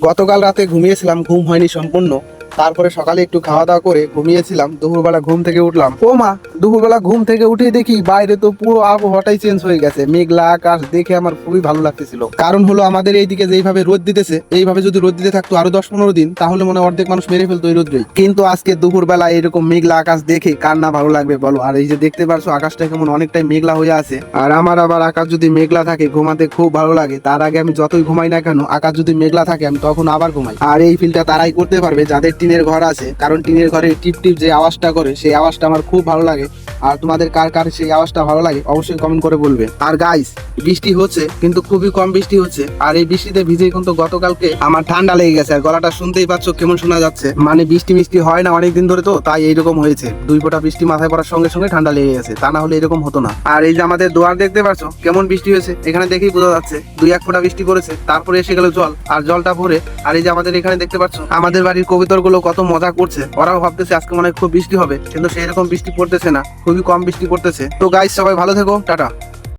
গতকাল রাতে ঘুমিয়েছিলাম, ঘুম হয়নি সম্পূর্ণ। তারপরে সকালে একটু খাওয়া দাওয়া করে ঘুমিয়েছিলাম। দুপুরবেলা ঘুম থেকে উঠলাম, ও মা, দুপুরবেলা ঘুম থেকে উঠে দেখি বাইরে তো পুরো আবহাওয়াটাই চেঞ্জ হয়ে গেছে। মেঘলা আকাশ দেখে আমার খুবই ভালো লাগতেছিল। কারণ হলো আমাদের এইদিকে যেইভাবে রোদ দিতেছে, এইভাবে যদি রোদ দিতে থাকতো আরো 10-15 দিন, তাহলে মনে হয় অর্ধেক মানুষ মেরে ফেলতো এই রোদ্রেই। কিন্তু আজকে দুপুরবেলা এরকম মেঘলা আকাশ দেখে কার না ভালো লাগবে বলো। আর এই যে দেখতে পারছো আকাশটা কেমন অনেকটাই মেঘলা হয়ে আছে। আর আমার আবার আকাশ যদি মেঘলা থাকে ঘুমাতে খুব ভালো লাগে। তার আগে আমি যতই ঘুমাই না কেন, আকাশ যদি মেঘলা থাকে আমি তখন আবার ঘুমাই। আর এই ফিলটা তারাই করতে পারবে যাদের টিনের ঘর আছে, কারণ টিনের ঘরে টিপ টিপ যে আওয়াজটা করে সেই আওয়াজটা আমার খুব ভালো লাগে। আর তোমাদের কার কার সেই আওয়াজটা ভালো লাগে অবশ্যই কমেন্ট করে বলবে। আর গাইস, বৃষ্টি হচ্ছে কিন্তু খুবই কম বৃষ্টি হচ্ছে। আর এই বৃষ্টিতে ভিজে কিন্তু গতকালকে আমার ঠান্ডা লেগে গেছে। আর গলাটা শুনতেই পাচ্ছ কেমন শোনা যাচ্ছে। মানে বৃষ্টি মিষ্টি হয় না অনেকদিন ধরে, তো তাই এইরকম হয়েছে। 2 ফোঁটা বৃষ্টি মাথায় পড়ার সঙ্গে সঙ্গে ঠান্ডা লেগে গেছে, তা না হলে এরকম হতো না। আর এই যে আমাদের দুয়ার দেখতে পাচ্ছ কেমন বৃষ্টি হয়েছে, এখানে দেখেই বোঝা যাচ্ছে 2-1 ফোঁটা বৃষ্টি পড়েছে, তারপরে এসে গেল জল। আর জলটা ভরে আর এই যে আমাদের এখানে দেখতে পাচ্ছ আমাদের বাড়ির কবুতর গুলো কত মজা করছে। ওরাও ভাবতেছে আজকে মনে হয় খুব বৃষ্টি হবে, কিন্তু সেই রকম বৃষ্টি পড়তেছে না, খুবই কম বৃষ্টি পড়তেছে। তো গাইস, সবাই ভালো থেকো, টাটা।